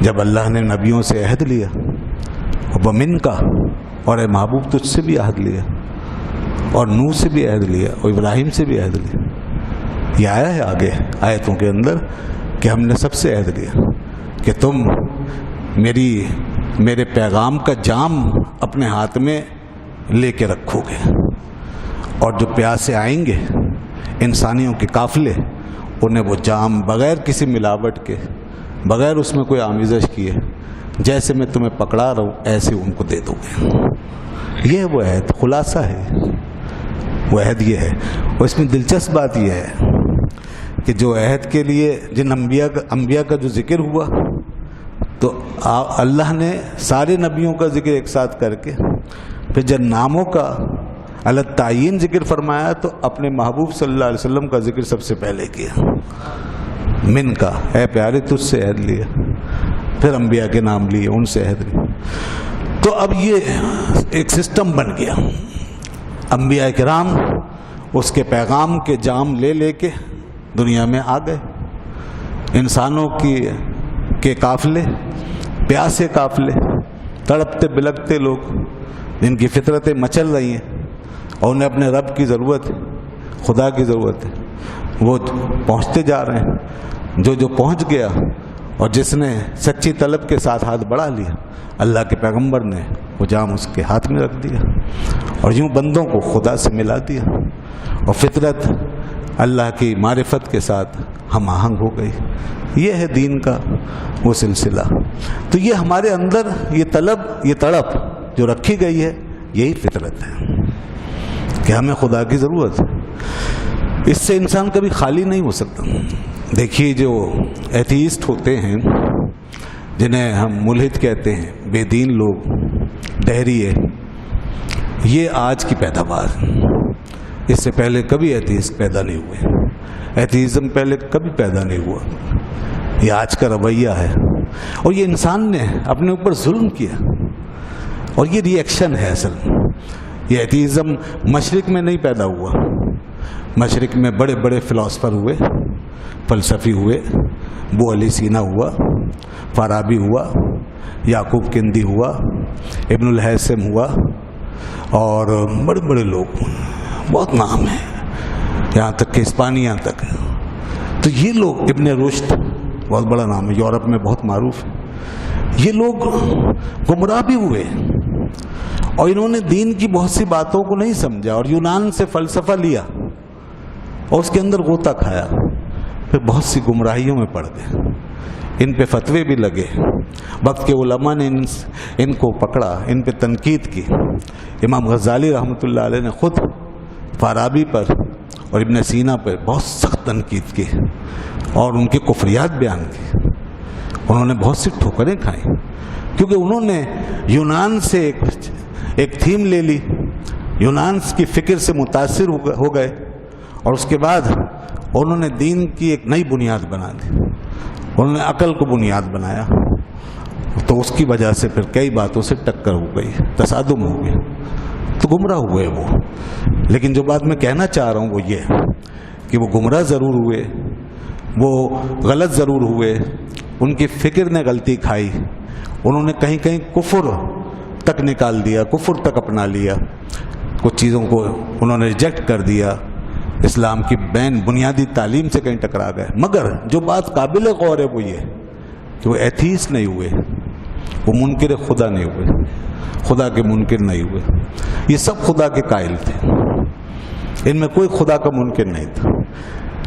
جب اللہ نے نبیوں سے عہد لیا ومن کا، اور اے محبوب تجھ سے بھی عہد لیا، اور نوح سے بھی عہد لیا، اور ابراہیم سے بھی عہد لیا. یہ آیا ہے آگے آیتوں کے اندر کہ ہم نے سب سے عہد لیا کہ تم میرے پیغام کا جام اپنے ہاتھ میں لے کے رکھو گے، اور جو پیاسے آئیں گے انسانیوں کے قافلے، انہیں وہ جام بغیر کسی ملاوٹ کے، بغیر اس میں کوئی آمیزش کیے، جیسے میں تمہیں پکڑا رہا ہوں ایسے ان کو دے دو گے. یہ وہ عہد، خلاصہ ہے وہ عہد یہ ہے. اور اس میں دلچسپ بات یہ ہے کہ جو عہد کے لیے جن انبیاء کا جو ذکر ہوا، تو اللہ نے سارے نبیوں کا ذکر ایک ساتھ کر کے پھر جب ناموں کا الگ تعین ذکر فرمایا تو اپنے محبوب صلی اللہ علیہ وسلم کا ذکر سب سے پہلے کیا. من کا، اے پیارے تجھ سے عہد لیا، پھر انبیاء کے نام لیے، ان سے عہد لیا. تو اب یہ ایک سسٹم بن گیا. انبیاء کرام اس کے پیغام کے جام لے لے کے دنیا میں آ گئے. انسانوں کے قافلے، پیاسے قافلے، تڑپتے بلکتے لوگ جن کی فطرتیں مچل رہی ہیں اور انہیں اپنے رب کی ضرورت ہے، خدا کی ضرورت ہے، وہ پہنچتے جا رہے ہیں. جو پہنچ گیا اور جس نے سچی طلب کے ساتھ ہاتھ بڑھا لیا، اللہ کے پیغمبر نے وہ جام اس کے ہاتھ میں رکھ دیا اور یوں بندوں کو خدا سے ملا دیا، اور فطرت اللہ کی معرفت کے ساتھ ہم آہنگ ہو گئی. یہ ہے دین کا وہ سلسلہ. تو یہ ہمارے اندر یہ طلب، یہ تڑپ جو رکھی گئی ہے، یہی فطرت ہے کہ ہمیں خدا کی ضرورت ہے. اس سے انسان کبھی خالی نہیں ہو سکتا. دیکھیے جو ایتھیسٹ ہوتے ہیں، جنہیں ہم ملحد کہتے ہیں، بے دین لوگ، دہریے، یہ آج کی پیداوار. اس سے پہلے کبھی ایتھیسٹ پیدا نہیں ہوئے، ایتھیزم پہلے کبھی پیدا نہیں ہوا. یہ آج کا رویہ ہے، اور یہ انسان نے اپنے اوپر ظلم کیا، اور یہ ری ایکشن ہے. اصل یہ ایتھیزم مشرق میں نہیں پیدا ہوا. مشرق میں بڑے بڑے فلاسفر ہوئے، فلسفی ہوئے، ابو علی سینا ہوا، فارابی ہوا، یعقوب کندی ہوا، ابن الہیثم ہوا، اور بڑے بڑے لوگ، بہت نام ہیں، یہاں تک کہ اسپانیہ تک. تو یہ لوگ، ابن رشد بہت بڑا نام ہے، یورپ میں بہت معروف ہے. یہ لوگ گمراہ بھی ہوئے، اور انہوں نے دین کی بہت سی باتوں کو نہیں سمجھا، اور یونان سے فلسفہ لیا اور اس کے اندر غوطہ کھایا، پھر بہت سی گمراہیوں میں پڑ گئے. ان پہ فتوے بھی لگے، وقت کے علماء نے ان کو پکڑا، ان پہ تنقید کی. امام غزالی رحمۃ اللہ علیہ نے خود فارابی پر اور ابن سینا پر بہت سخت تنقید کی اور ان کی کفریات بیان کی. انہوں نے بہت سی ٹھوکریں کھائیں، کیونکہ انہوں نے یونان سے ایک تھیم لے لی، یونان کی فکر سے متاثر ہو گئے، اور اس کے بعد انہوں نے دین کی ایک نئی بنیاد بنا دی. انہوں نے عقل کو بنیاد بنایا، تو اس کی وجہ سے پھر کئی باتوں سے ٹکر ہو گئی، تصادم ہو گیا، تو گمراہ ہوئے وہ. لیکن جو بات میں کہنا چاہ رہا ہوں وہ یہ کہ وہ گمراہ ضرور ہوئے، وہ غلط ضرور ہوئے، ان کی فکر نے غلطی کھائی، انہوں نے کہیں کہیں کفر تک نکال دیا، کفر تک اپنا لیا، کچھ چیزوں کو انہوں نے ریجیکٹ کر دیا، اسلام کی بنیادی تعلیم سے کہیں ٹکرا گئے. مگر جو بات قابل غور ہے وہ یہ کہ وہ ایتھیسٹ نہیں ہوئے، وہ منکر خدا نہیں ہوئے، خدا کے منکر نہیں ہوئے. یہ سب خدا کے قائل تھے، ان میں کوئی خدا کا منکر نہیں تھا.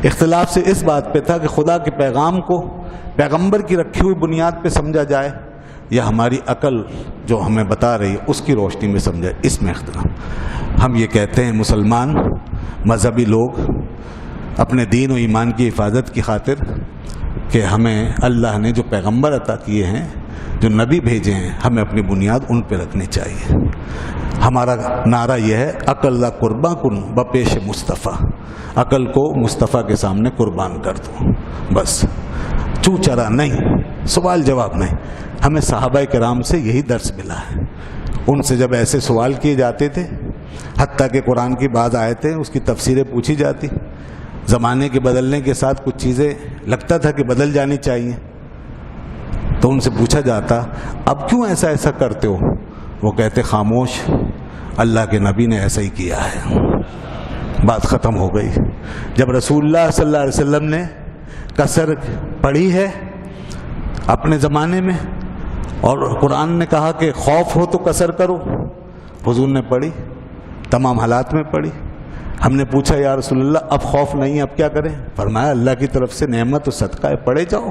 اختلاف سے اس بات پہ تھا کہ خدا کے پیغام کو پیغمبر کی رکھی ہوئی بنیاد پہ سمجھا جائے یا ہماری عقل جو ہمیں بتا رہی ہے اس کی روشنی میں سمجھا. اس میں اختلاف. ہم یہ کہتے ہیں مسلمان مذہبی لوگ اپنے دین و ایمان کی حفاظت کی خاطر کہ ہمیں اللہ نے جو پیغمبر عطا کیے ہیں، جو نبی بھیجے ہیں، ہمیں اپنی بنیاد ان پہ رکھنی چاہیے. ہمارا نعرہ یہ ہے، عقل لا قرباں کن بپیش مصطفیٰ، عقل کو مصطفیٰ کے سامنے قربان کر دو، بس چو چرا نہیں، سوال جواب نہیں. ہمیں صحابہ کرام سے یہی درس ملا ہے. ان سے جب ایسے سوال کیے جاتے تھے، حتیٰ کہ قرآن کی بعض آیتیں اس کی تفسیریں پوچھی جاتی، زمانے کے بدلنے کے ساتھ کچھ چیزیں لگتا تھا کہ بدل جانی چاہیے، تو ان سے پوچھا جاتا اب کیوں ایسا کرتے ہو؟ وہ کہتے خاموش، اللہ کے نبی نے ایسا ہی کیا ہے، بات ختم ہو گئی۔ جب رسول اللہ صلی اللہ علیہ وسلم نے قصر پڑھی ہے اپنے زمانے میں، اور قرآن نے کہا کہ خوف ہو تو قصر کرو، حضور نے پڑھی، تمام حالات میں پڑھی۔ ہم نے پوچھا یا رسول اللہ اب خوف نہیں ہے، اب کیا کریں؟ فرمایا اللہ کی طرف سے نعمت و صدقہ ہے، پڑھے جاؤ۔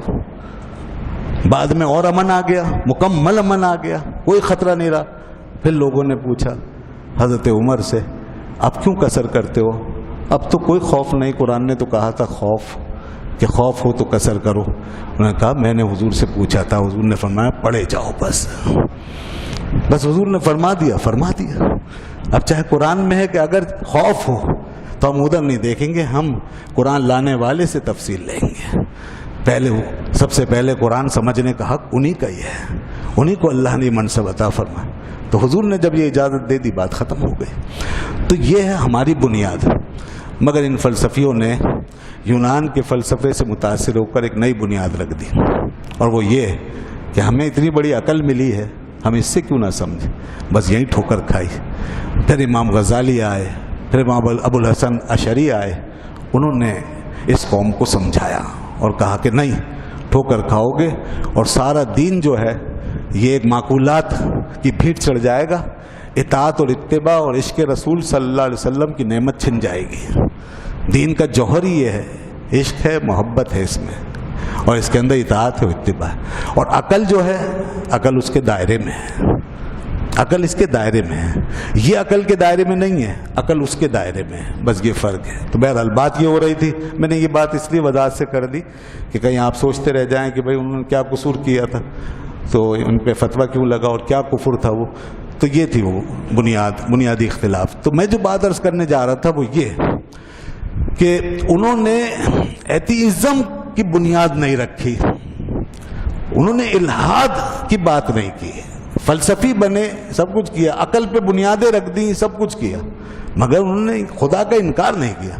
بعد میں اور امن آ گیا، مکمل امن آ گیا، کوئی خطرہ نہیں رہا۔ پھر لوگوں نے پوچھا حضرت عمر سے اب کیوں قصر کرتے ہو؟ اب تو کوئی خوف نہیں، قرآن نے تو کہا تھا خوف کہ خوف ہو تو قصر کرو۔ انہوں نے کہا میں نے حضور سے پوچھا تھا، حضور نے فرمایا پڑھے جاؤ بس حضور نے فرما دیا۔ اب چاہے قرآن میں ہے کہ اگر خوف ہو تو ہم ادھر نہیں دیکھیں گے، ہم قرآن لانے والے سے تفصیل لیں گے۔ سب سے پہلے قرآن سمجھنے کا حق انہی کا ہی ہے، انہی کو اللہ نے منصب عطا فرمایا۔ تو حضور نے جب یہ اجازت دے دی بات ختم ہو گئی۔ تو یہ ہے ہماری بنیاد۔ مگر ان فلسفیوں نے یونان کے فلسفے سے متاثر ہو کر ایک نئی بنیاد رکھ دی، اور وہ یہ کہ ہمیں اتنی بڑی عقل ملی ہے، ہم اس سے کیوں نہ سمجھیں، بس یہی ٹھوکر کھائی۔ پھر امام غزالی آئے، پھر امام ابو الحسن اشعری آئے، انہوں نے اس قوم کو سمجھایا اور کہا کہ نہیں، ٹھوکر کھاؤ گے اور سارا دین جو ہے یہ ایک معقولات کی بھیٹ چڑھ جائے گا، اطاعت اور اتباع اور عشق رسول صلی اللہ علیہ وسلم کی نعمت چھن جائے گی۔ دین کا جوہر ہی یہ ہے، عشق ہے، محبت ہے اس میں، اور اس کے اندر اطاعت ہے، اتباع ہے۔ اور عقل جو ہے، عقل اس کے دائرے میں ہے، عقل اس کے دائرے میں ہے، یہ عقل کے دائرے میں نہیں ہے، عقل اس کے دائرے میں ہے، بس یہ فرق ہے۔ تو بہرحال بات یہ ہو رہی تھی، میں نے یہ بات اس لیے وضاحت سے کر دی کہ کہیں آپ سوچتے رہ جائیں کہ بھائی انہوں نے کیا قصور کیا تھا، تو ان پہ فتویٰ کیوں لگا اور کیا کفر تھا وہ۔ تو یہ تھی وہ بنیادی اختلاف۔ تو میں جو بات عرض کرنے جا رہا تھا وہ یہ کہ انہوں نے ایتھیزم کی بنیاد نہیں رکھی، انہوں نے الحاد کی بات نہیں کی، فلسفی بنے، سب کچھ کیا، عقل پہ بنیادیں رکھ دی، سب کچھ کیا، مگر انہوں نے خدا کا انکار نہیں کیا۔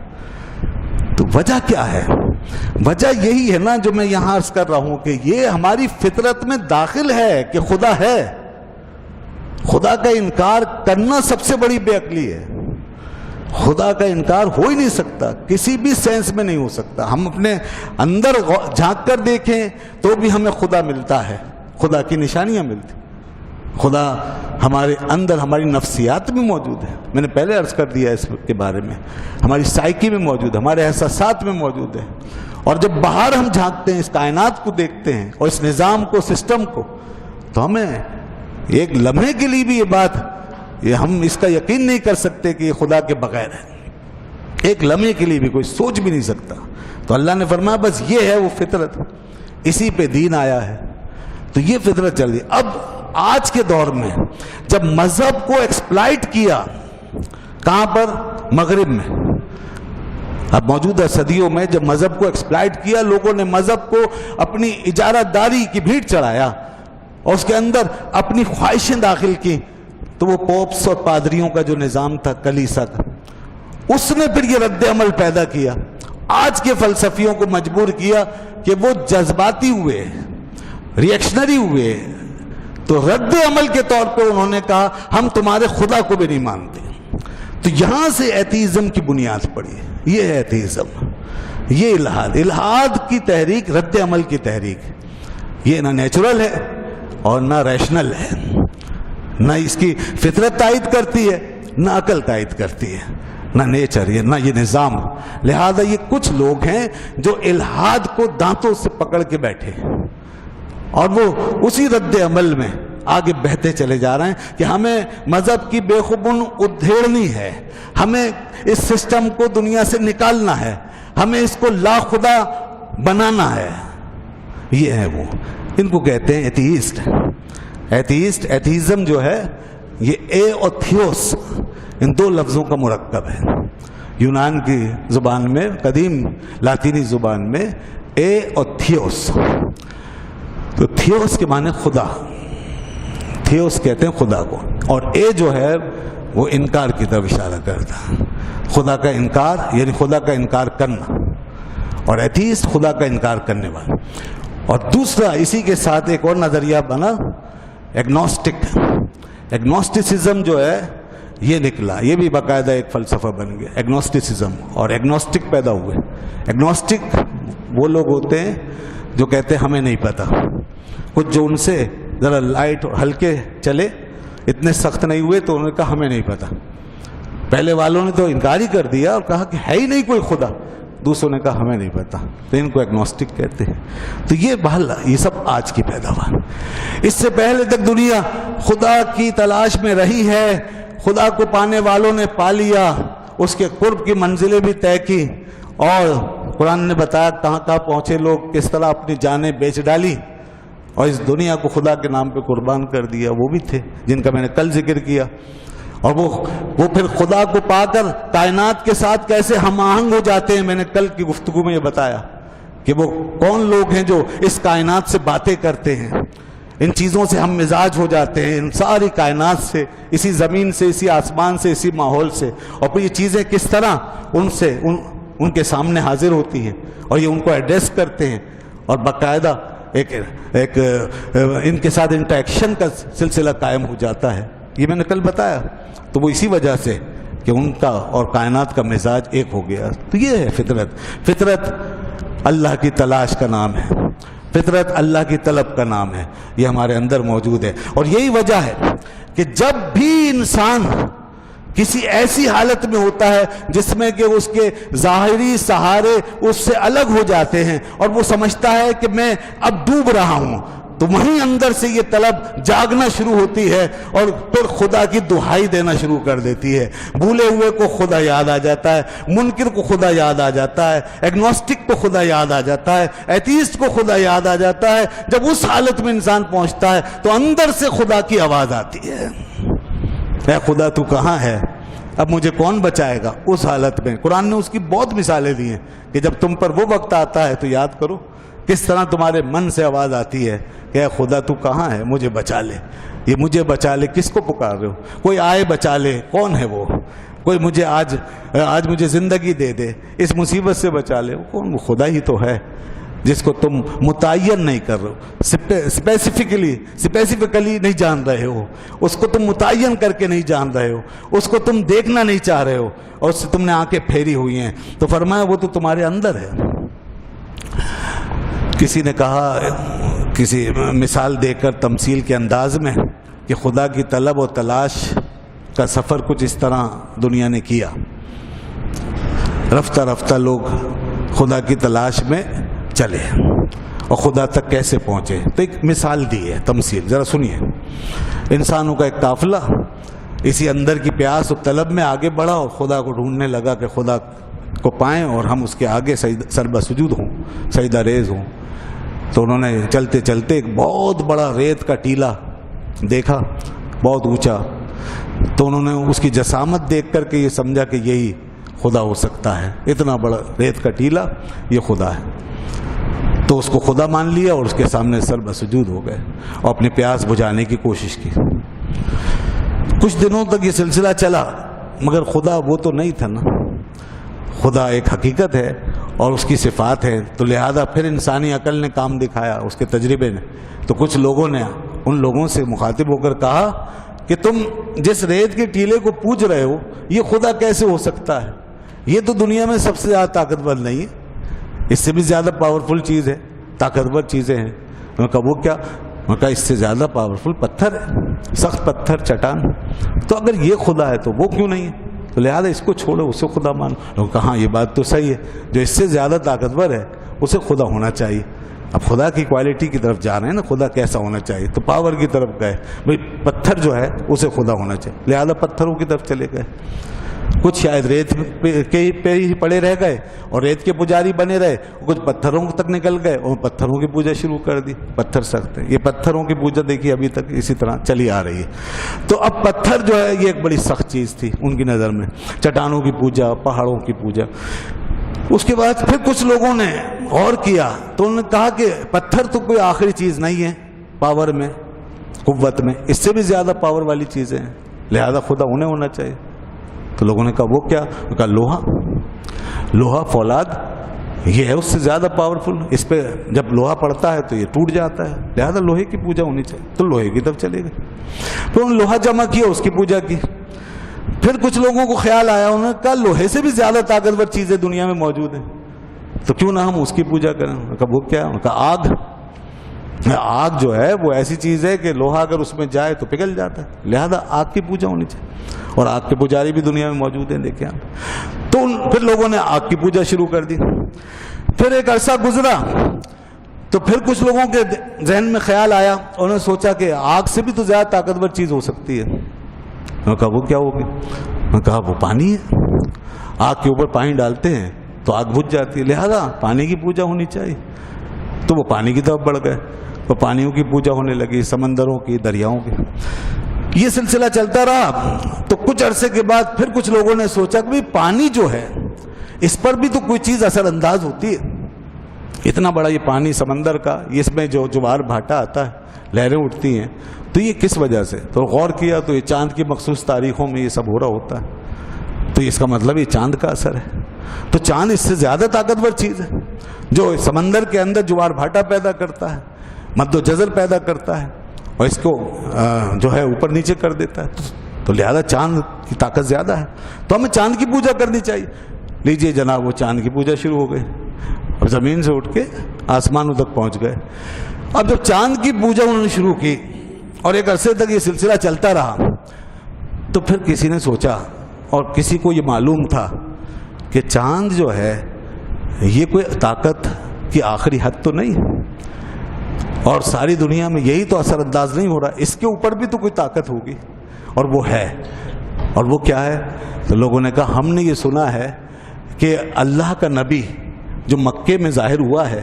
تو وجہ کیا ہے؟ وجہ یہی ہے نا جو میں یہاں عرض کر رہا ہوں کہ یہ ہماری فطرت میں داخل ہے کہ خدا ہے۔ خدا کا انکار کرنا سب سے بڑی بے عقلی ہے۔ خدا کا انکار ہو ہی نہیں سکتا، کسی بھی سینس میں نہیں ہو سکتا۔ ہم اپنے اندر جھانک کر دیکھیں تو بھی ہمیں خدا ملتا ہے، خدا کی نشانیاں ملتی۔ خدا ہمارے اندر، ہماری نفسیات میں موجود ہے، میں نے پہلے عرض کر دیا اس کے بارے میں، ہماری سائیکی میں موجود ہے، ہمارے احساسات میں موجود ہے۔ اور جب باہر ہم جھانکتے ہیں، اس کائنات کو دیکھتے ہیں اور اس نظام کو، سسٹم کو، تو ہمیں ایک لمحے کے لیے بھی یہ بات، یہ ہم اس کا یقین نہیں کر سکتے کہ یہ خدا کے بغیر ہے، ایک لمحے کے لیے بھی کوئی سوچ بھی نہیں سکتا۔ تو اللہ نے فرمایا بس یہ ہے وہ فطرت، اسی پہ دین آیا ہے۔ تو یہ فطرت چل رہی۔ اب آج کے دور میں جب مذہب کو ایکسپلائٹ کیا، کہاں پر؟ مغرب میں۔ اب موجودہ صدیوں میں جب مذہب کو ایکسپلائٹ کیا، لوگوں نے مذہب کو اپنی اجارہ داری کی بھیٹ چڑھایا اور اس کے اندر اپنی خواہشیں داخل کی، تو وہ پوپس اور پادریوں کا جو نظام تھا، کلیسا کا، اس نے پھر یہ رد عمل پیدا کیا، آج کے فلسفیوں کو مجبور کیا کہ وہ جذباتی ہوئے، ریئیکشنری ہوئے، تو رد عمل کے طور پہ انہوں نے کہا ہم تمہارے خدا کو بھی نہیں مانتے۔ تو یہاں سے ایتھیزم کی بنیاد پڑی، یہ ہے ایتھیزم، یہ الحاد کی تحریک، رد عمل کی تحریک۔ یہ نہ نیچرل ہے اور نہ ریشنل ہے، نہ اس کی فطرت تائید کرتی ہے، نہ عقل تائید کرتی ہے، نہ نیچر، نہ یہ نظام۔ لہذا یہ کچھ لوگ ہیں جو الحاد کو دانتوں سے پکڑ کے بیٹھے اور وہ اسی رد عمل میں آگے بہتے چلے جا رہے ہیں کہ ہمیں مذہب کی بے خبن ادھیڑنی ہے، ہمیں اس سسٹم کو دنیا سے نکالنا ہے، ہمیں اس کو لا خدا بنانا ہے۔ یہ ہے وہ، ان کو کہتے ہیں ایتھیسٹ۔ ایتھیزم جو ہے یہ اے اور تھیوس، ان دو لفظوں کا مرکب ہے۔ یونان کی زبان میں، قدیم لاطینی زبان میں اے اور تھیوس، تو تھیوس کے معنی خدا، تھیوس کہتے ہیں خدا کو، اور اے جو ہے وہ انکار کی طرف اشارہ کرتا ہے، خدا کا انکار، یعنی خدا کا انکار کرنا، اور ایتھیسٹ خدا کا انکار کرنے والا۔ اور دوسرا اسی کے ساتھ ایک اور نظریہ بنا ایگنوسٹک. ایگنوسٹسزم جو ہے یہ نکلا, یہ بھی باقاعدہ ایک فلسفہ بن گیا ایگنوسٹسزم, اور ایگنوسٹک پیدا ہوئے. ایگنوسٹک وہ لوگ ہوتے ہیں جو کہتے ہیں ہمیں نہیں پتا, کچھ جو ان سے ذرا لائٹ اور ہلکے چلے, اتنے سخت نہیں ہوئے تو انہوں نے کہا ہمیں نہیں پتا. پہلے والوں نے تو انکار ہی کر دیا اور کہا کہ ہے ہی نہیں کوئی خدا, دوسروں نے کہا ہمیں نہیں پتا, تو ان کو ایگنوسٹک کہتے ہیں. تو یہ بہل یہ سب آج کی پیداوار. اس سے پہلے تک دنیا خدا کی تلاش میں رہی ہے, خدا کو پانے والوں نے پا لیا, اس کے قرب کی منزلیں بھی طے کی, اور قرآن نے بتایا کہاں کہاں پہنچے لوگ, کس طرح اپنی جانیں بیچ ڈالی اور اس دنیا کو خدا کے نام پہ قربان کر دیا. وہ بھی تھے جن کا میں نے کل ذکر کیا, اور وہ پھر خدا کو پا کر کائنات کے ساتھ کیسے ہم آہنگ ہو جاتے ہیں. میں نے کل کی گفتگو میں یہ بتایا کہ وہ کون لوگ ہیں جو اس کائنات سے باتیں کرتے ہیں, ان چیزوں سے ہم مزاج ہو جاتے ہیں, ان ساری کائنات سے, اسی زمین سے, اسی آسمان سے, اسی ماحول سے, اور پھر یہ چیزیں کس طرح ان کے سامنے حاضر ہوتی ہیں اور یہ ان کو ایڈریس کرتے ہیں, اور باقاعدہ ایک ان کے ساتھ انٹریکشن کا سلسلہ قائم ہو جاتا ہے. یہ میں نے کل بتایا. تو وہ اسی وجہ سے کہ ان کا اور کائنات کا مزاج ایک ہو گیا. تو یہ ہے فطرت. فطرت اللہ کی تلاش کا نام ہے, فطرت اللہ کی طلب کا نام ہے, یہ ہمارے اندر موجود ہے. اور یہی وجہ ہے کہ جب بھی انسان کسی ایسی حالت میں ہوتا ہے جس میں کہ اس کے ظاہری سہارے اس سے الگ ہو جاتے ہیں اور وہ سمجھتا ہے کہ میں اب ڈوب رہا ہوں, تو وہیں اندر سے یہ طلب جاگنا شروع ہوتی ہے اور پھر خدا کی دہائی دینا شروع کر دیتی ہے. بھولے ہوئے کو خدا یاد آ جاتا ہے, منکر کو خدا یاد آ جاتا ہے, ایگنوسٹک کو خدا یاد آ جاتا ہے, ایتھیسٹ کو خدا یاد آ جاتا ہے. جب اس حالت میں انسان پہنچتا ہے تو اندر سے خدا کی آواز آتی ہے, اے خدا تو کہاں ہے, اب مجھے کون بچائے گا. اس حالت میں قرآن نے اس کی بہت مثالیں دی ہیں کہ جب تم پر وہ وقت آتا ہے تو یاد کرو کس طرح تمہارے من سے آواز آتی ہے کہ اے خدا تو کہاں ہے, مجھے بچا لے. یہ مجھے بچا لے کس کو پکار رہے ہو؟ کوئی آئے بچا لے, کون ہے وہ؟ کوئی مجھے آج مجھے زندگی دے دے, اس مصیبت سے بچا لے, وہ کون؟ وہ خدا ہی تو ہے جس کو تم متعین نہیں کر رہے ہو, اسپیسیفکلی نہیں جان رہے ہو, اس کو تم متعین کر کے نہیں جان رہے ہو, اس کو تم دیکھنا نہیں چاہ رہے ہو اور اس سے تم نے آنکھیں پھیری ہوئی ہیں. تو فرمایا وہ تو تمہارے اندر ہے. کسی نے کہا کسی مثال دے کر تمثیل کے انداز میں کہ خدا کی طلب و تلاش کا سفر کچھ اس طرح دنیا نے کیا. رفتہ رفتہ لوگ خدا کی تلاش میں چلے اور خدا تک کیسے پہنچے. تو ایک مثال دی ہے, تمثیل ذرا سنیے. انسانوں کا ایک قافلہ اسی اندر کی پیاس و طلب میں آگے بڑھا اور خدا کو ڈھونڈنے لگا کہ خدا کو پائیں اور ہم اس کے آگے سربہ سجود ہوں, سجدہ ریز ہوں. تو انہوں نے چلتے چلتے ایک بہت بڑا ریت کا ٹیلا دیکھا, بہت اونچا. تو انہوں نے اس کی جسامت دیکھ کر کے یہ سمجھا کہ یہی خدا ہو سکتا ہے, اتنا بڑا ریت کا ٹیلا یہ خدا ہے. تو اس کو خدا مان لیا اور اس کے سامنے سر بسجود ہو گئے اور اپنی پیاس بجھانے کی کوشش کی. کچھ دنوں تک یہ سلسلہ چلا مگر خدا وہ تو نہیں تھا نا. خدا ایک حقیقت ہے اور اس کی صفات ہے, تو لہذا پھر انسانی عقل نے کام دکھایا, اس کے تجربے نے. تو کچھ لوگوں نے ان لوگوں سے مخاطب ہو کر کہا کہ تم جس ریت کے ٹیلے کو پوج رہے ہو یہ خدا کیسے ہو سکتا ہے؟ یہ تو دنیا میں سب سے زیادہ طاقتور نہیں ہے, اس سے بھی زیادہ پاورفل چیز ہے, طاقتور چیزیں ہیں. میں کہا وہ کیا؟ میں کہا اس سے زیادہ پاورفل پتھر ہے, سخت پتھر, چٹان. تو اگر یہ خدا ہے تو وہ کیوں نہیں ہے؟ تو لہذا اس کو چھوڑو, اسے خدا مانو. لوگ کہا ہاں یہ بات تو صحیح ہے, جو اس سے زیادہ طاقتور ہے اسے خدا ہونا چاہیے. اب خدا کی کوالٹی کی طرف جا رہے ہیں نا, خدا کیسا ہونا چاہیے, تو پاور کی طرف گئے. بھئی پتھر جو ہے اسے خدا ہونا چاہیے, لہذا پتھروں کی طرف چلے گئے. کچھ شاید ریت پہ ہی پڑے رہ گئے اور ریت کے پجاری بنے رہے, کچھ پتھروں تک نکل گئے اور پتھروں کی پوجا شروع کر دی. پتھر سخت ہے, یہ پتھروں کی پوجا دیکھیے ابھی تک اسی طرح چلی آ رہی ہے. تو اب پتھر جو ہے یہ ایک بڑی سخت چیز تھی ان کی نظر میں, چٹانوں کی پوجا, پہاڑوں کی پوجا. اس کے بعد پھر کچھ لوگوں نے غور کیا تو انہوں نے کہا کہ پتھر تو کوئی آخری چیز نہیں ہے پاور میں, قوت میں, اس سے بھی زیادہ پاور والی چیزیں ہیں, لہذا خدا انہیں ہونا چاہیے. تو لوگوں نے کہا وہ کیا؟ کہا لوہا. لوہا فولاد یہ ہے اس سے زیادہ پاورفل. اس پہ جب لوہا پڑتا ہے تو یہ ٹوٹ جاتا ہے, لہذا لوہے کی پوجا ہونی چاہیے. تو لوہے کی طرف چلے گئے, پھر انہوں نے لوہا جمع کیا, اس کی پوجا کی. پھر کچھ لوگوں کو خیال آیا, انہوں نے کہا لوہے سے بھی زیادہ طاقتور چیزیں دنیا میں موجود ہیں, تو کیوں نہ ہم اس کی پوجا کریں. انہوں نے کہا وہ کیا؟ انہوں نے کہا آگ. آگ جو ہے وہ ایسی چیز ہے کہ لوہا اگر اس میں جائے تو پگھل جاتا ہے, لہذا آگ کی پوجا ہونی چاہیے. اور آگ کے پجاری بھی دنیا میں موجود ہیں, دیکھیں آپ. تو پھر لوگوں نے آگ کی پوجا شروع کر دی. پھر ایک عرصہ گزرا تو پھر کچھ لوگوں کے ذہن میں خیال آیا, انہوں نے سوچا کہ آگ سے بھی تو زیادہ طاقتور چیز ہو سکتی ہے. انہوں نے کہا وہ کیا ہوگی؟ انہوں نے کہا وہ پانی ہے. آگ کے اوپر پانی ڈالتے ہیں تو آگ بجھ جاتی ہے, لہذا پانی کی پوجا ہونی چاہیے. تو وہ پانی کی طرف بڑھ گئے, وہ پانیوں کی پوجا ہونے لگی, سمندروں کی, دریاؤں کی. یہ سلسلہ چلتا رہا. تو کچھ عرصے کے بعد پھر کچھ لوگوں نے سوچا کہ پانی جو ہے اس پر بھی تو کوئی چیز اثر انداز ہوتی ہے. اتنا بڑا یہ پانی سمندر کا, اس میں جو جوار بھاٹا آتا ہے, لہریں اٹھتی ہیں, تو یہ کس وجہ سے؟ تو غور کیا تو یہ چاند کی مخصوص تاریخوں میں یہ سب ہو رہا ہوتا ہے. تو اس کا مطلب یہ چاند کا اثر ہے. تو چاند اس سے زیادہ طاقتور چیز ہے جو سمندر کے اندر جوار بھاٹا پیدا کرتا ہے, مد و جزر پیدا کرتا ہے, اور اس کو جو ہے اوپر نیچے کر دیتا ہے. تو لہذا چاند کی طاقت زیادہ ہے, تو ہمیں چاند کی پوجا کرنی چاہیے. لیجئے جناب, وہ چاند کی پوجا شروع ہو گئی, اور زمین سے اٹھ کے آسمانوں تک پہنچ گئے. اب جب چاند کی پوجا انہوں نے شروع کی اور ایک عرصے تک یہ سلسلہ چلتا رہا, تو پھر کسی نے سوچا, اور کسی کو یہ معلوم تھا کہ چاند جو ہے یہ کوئی طاقت کی آخری حد تو نہیں, اور ساری دنیا میں یہی تو اثر انداز نہیں ہو رہا, اس کے اوپر بھی تو کوئی طاقت ہوگی, اور وہ ہے. اور وہ کیا ہے؟ تو لوگوں نے کہا ہم نے یہ سنا ہے کہ اللہ کا نبی جو مکے میں ظاہر ہوا ہے,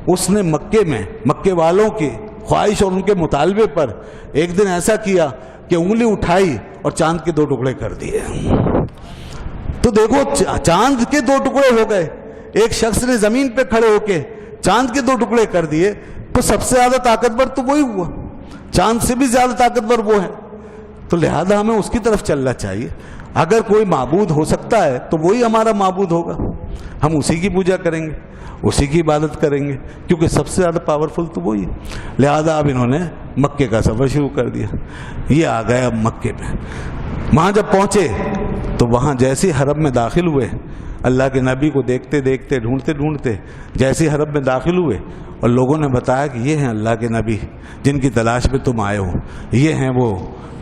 اس نے مکے میں مکے والوں کی خواہش اور ان کے مطالبے پر ایک دن ایسا کیا کہ انگلی اٹھائی اور چاند کے 2 ٹکڑے کر دیے. تو دیکھو چاند کے 2 ٹکڑے ہو گئے, ایک شخص نے زمین پہ کھڑے ہو کے چاند کے 2 ٹکڑے کر دیے. تو سب سے زیادہ طاقتور تو وہی ہوا, چاند سے بھی زیادہ طاقتور وہ ہے. تو لہذا ہمیں اس کی طرف چلنا چاہیے. اگر کوئی معبود ہو سکتا ہے تو وہی ہمارا معبود ہوگا, ہم اسی کی پوجا کریں گے, اسی کی عبادت کریں گے, کیونکہ سب سے زیادہ پاورفل تو وہی ہے. لہذا اب انہوں نے مکے کا سفر شروع کر دیا. یہ آ گئے اب مکے میں. وہاں جب پہنچے تو وہاں جیسے حرم میں داخل ہوئے, اللہ کے نبی کو دیکھتے دیکھتے ڈھونڈتے ڈھونڈتے جیسے حرم میں داخل ہوئے, اور لوگوں نے بتایا کہ یہ ہیں اللہ کے نبی جن کی تلاش میں تم آئے ہو, یہ ہیں وہ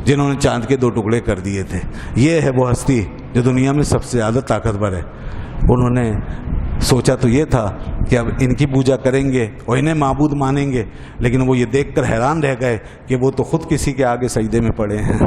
جنہوں نے چاند کے 2 ٹکڑے کر دیے تھے, یہ ہے وہ ہستی جو دنیا میں سب سے زیادہ طاقتور ہے. انہوں نے سوچا تو یہ تھا کہ اب ان کی پوجا کریں گے اور انہیں معبود مانیں گے, لیکن وہ یہ دیکھ کر حیران رہ گئے کہ وہ تو خود کسی کے آگے سجدے میں پڑے ہیں.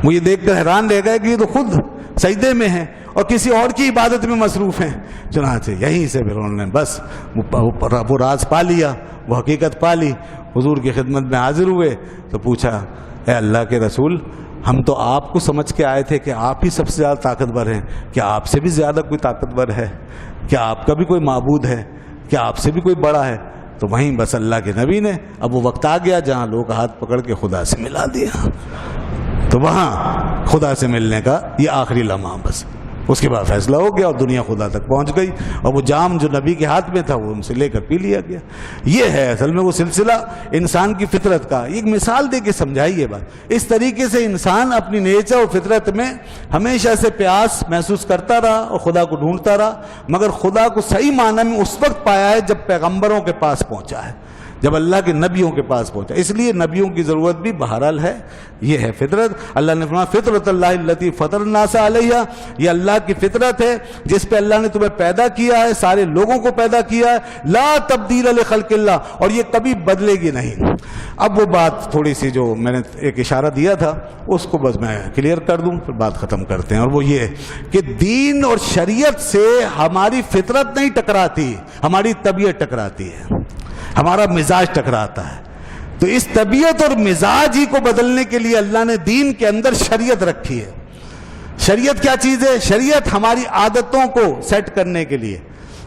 وہ یہ دیکھ کر حیران رہ گئے کہ یہ تو خود سجدے میں ہیں اور کسی اور کی عبادت میں مصروف ہیں. چنانچہ یہیں سے پھر انہوں نے بس وہ راز پا لیا, وہ حقیقت پا لی. حضور کی خدمت میں حاضر ہوئے تو پوچھا, اے اللہ کے رسول, ہم تو آپ کو سمجھ کے آئے تھے کہ آپ ہی سب سے زیادہ طاقتور ہیں, کیا آپ سے بھی زیادہ کوئی طاقتور ہے؟ کیا آپ کا بھی کوئی معبود ہے؟ کیا آپ سے بھی کوئی بڑا ہے؟ تو وہیں بس اللہ کے نبی نے, اب وہ وقت آ گیا جہاں لوگ ہاتھ پکڑ کے خدا سے ملا دیا. تو وہاں خدا سے ملنے کا یہ آخری لمحہ, بس اس کے بعد فیصلہ ہو گیا اور دنیا خدا تک پہنچ گئی, اور وہ جام جو نبی کے ہاتھ میں تھا وہ ان سے لے کر پی لیا گیا. یہ ہے اصل میں وہ سلسلہ انسان کی فطرت کا. ایک مثال دے کے سمجھائی یہ بات. اس طریقے سے انسان اپنی نیچر اور فطرت میں ہمیشہ سے پیاس محسوس کرتا رہا اور خدا کو ڈھونڈتا رہا, مگر خدا کو صحیح معنی میں اس وقت پایا ہے جب پیغمبروں کے پاس پہنچا ہے, جب اللہ کے نبیوں کے پاس پہنچا. اس لیے نبیوں کی ضرورت بھی بہرحال ہے. یہ ہے فطرت. اللہ نے فرمایا فطرت اللہ التی فطر الناس علیہا, یہ اللہ کی فطرت ہے جس پہ اللہ نے تمہیں پیدا کیا ہے, سارے لوگوں کو پیدا کیا ہے. لا تبدیل لخلق اللہ, اور یہ کبھی بدلے گی نہیں. اب وہ بات تھوڑی سی جو میں نے ایک اشارہ دیا تھا اس کو بس میں کلیئر کر دوں, پھر بات ختم کرتے ہیں. اور وہ یہ کہ دین اور شریعت سے ہماری فطرت نہیں ٹکراتی, ہماری طبیعت ٹکراتی ہے, ہمارا مزاج ٹکراتا ہے. تو اس طبیعت اور مزاج ہی کو بدلنے کے لیے اللہ نے دین کے اندر شریعت رکھی ہے. شریعت کیا چیز ہے؟ شریعت ہماری عادتوں کو سیٹ کرنے کے لیے,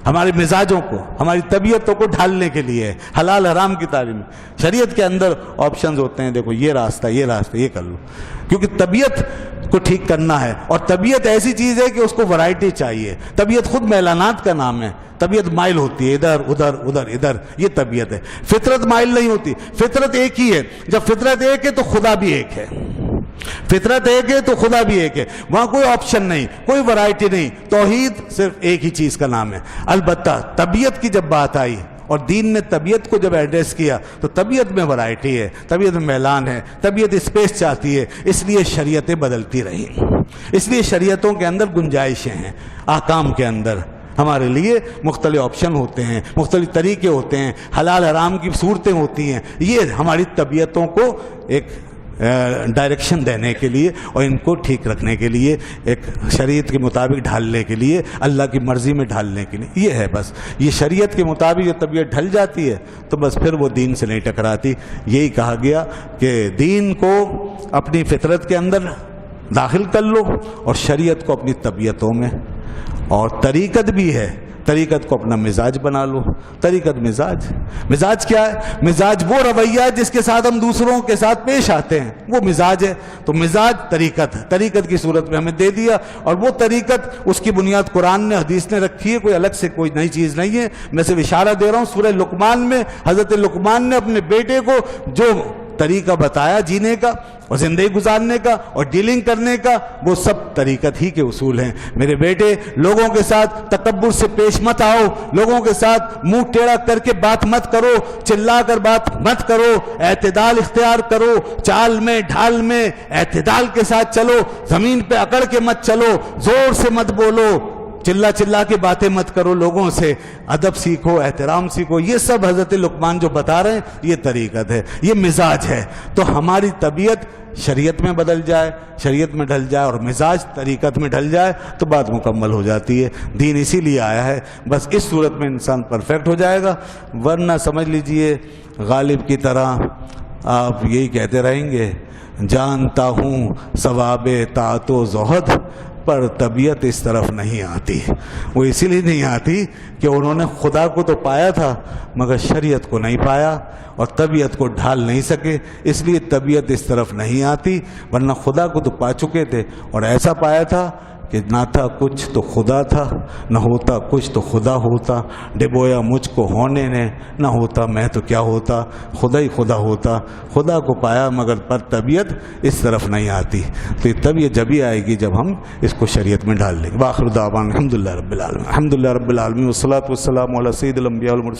ہمارے مزاجوں کو، ہماری طبیعتوں کو ڈھالنے کے لیے ہے۔ حلال حرام کی تعلیم، شریعت کے اندر آپشنز ہوتے ہیں، دیکھو یہ راستہ یہ کر لو، کیونکہ طبیعت کو ٹھیک کرنا ہے، اور طبیعت ایسی چیز ہے کہ اس کو ورائٹی چاہیے۔ طبیعت خود میلانات کا نام ہے، طبیعت مائل ہوتی ہے ادھر ادھر ادھر ادھر، یہ طبیعت ہے۔ فطرت مائل نہیں ہوتی، فطرت ایک ہی ہے۔ جب فطرت ایک ہے تو خدا بھی ایک ہے، فطرت ایک ہے تو خدا بھی ایک ہے، وہاں کوئی آپشن نہیں، کوئی ورائٹی نہیں، توحید صرف ایک ہی چیز کا نام ہے۔ البتہ طبیعت کی جب بات آئی اور دین نے طبیعت کو جب ایڈریس کیا تو طبیعت میں ورائٹی ہے، طبیعت میں میلان ہے، طبیعت اسپیس چاہتی ہے، اس لیے شریعتیں بدلتی رہی، اس لیے شریعتوں کے اندر گنجائشیں ہیں۔ احکام کے اندر ہمارے لیے مختلف آپشن ہوتے ہیں، مختلف طریقے ہوتے ہیں، حلال حرام کی صورتیں ہوتی ہیں، یہ ہماری طبیعتوں کو ایک ڈائریکشن دینے کے لیے اور ان کو ٹھیک رکھنے کے لیے، ایک شریعت کے مطابق ڈھالنے کے لیے، اللہ کی مرضی میں ڈھالنے کے لیے، یہ ہے بس۔ یہ شریعت کے مطابق جو طبیعت ڈھل جاتی ہے تو بس پھر وہ دین سے نہیں ٹکراتی۔ یہی کہا گیا کہ دین کو اپنی فطرت کے اندر داخل کر لو اور شریعت کو اپنی طبیعتوں میں، اور طریقت بھی ہے، طریقت کو اپنا مزاج بنا لو۔ طریقت مزاج کیا ہے؟ مزاج وہ رویہ ہے جس کے ساتھ ہم دوسروں کے ساتھ پیش آتے ہیں، وہ مزاج ہے۔ تو مزاج طریقت کی صورت میں ہمیں دے دیا، اور وہ طریقت اس کی بنیاد قرآن نے، حدیث نے رکھی ہے، کوئی الگ سے کوئی نئی چیز نہیں ہے۔ میں صرف اشارہ دے رہا ہوں، سورہ لقمان میں حضرت لقمان نے اپنے بیٹے کو جو طریقہ بتایا جینے کا اور زندگی گزارنے کا اور ڈیلنگ کرنے کا، وہ سب طریقت ہی کے اصول ہیں۔ میرے بیٹے، لوگوں کے ساتھ تکبر سے پیش مت آؤ، لوگوں کے ساتھ منہ ٹیڑھا کر کے بات مت کرو، چلا کر بات مت کرو، اعتدال اختیار کرو، چال میں ڈھال میں اعتدال کے ساتھ چلو، زمین پہ اکڑ کے مت چلو، زور سے مت بولو، چلا کے باتیں مت کرو، لوگوں سے ادب سیکھو، احترام سیکھو۔ یہ سب حضرت لقمان جو بتا رہے ہیں یہ طریقت ہے، یہ مزاج ہے۔ تو ہماری طبیعت شریعت میں بدل جائے، شریعت میں ڈھل جائے، اور مزاج طریقت میں ڈھل جائے تو بات مکمل ہو جاتی ہے۔ دین اسی لیے آیا ہے، بس اس صورت میں انسان پرفیکٹ ہو جائے گا، ورنہ سمجھ لیجئے غالب کی طرح آپ یہی کہتے رہیں گے، جانتا ہوں ثواب طاعت و زہد، پر طبیعت اس طرف نہیں آتی۔ وہ اسی لیے نہیں آتی کہ انہوں نے خدا کو تو پایا تھا مگر شریعت کو نہیں پایا، اور طبیعت کو ڈھال نہیں سکے، اس لیے طبیعت اس طرف نہیں آتی، ورنہ خدا کو تو پا چکے تھے، اور ایسا پایا تھا کہ نہ تھا کچھ تو خدا تھا، نہ ہوتا کچھ تو خدا ہوتا، ڈبویا مجھ کو ہونے نے، نہ ہوتا میں تو کیا ہوتا، خدا ہی خدا ہوتا۔ خدا کو پایا مگر پر طبیعت اس طرف نہیں آتی، تو یہ طبیعت جبھی آئے گی جب ہم اس کو شریعت میں ڈال لیں گے۔ وآخر دعوانا الحمدللہ رب العالمین، الحمدللہ رب العالمین، والصلاۃ والسلام علی سید الانبیاء والمرسلین۔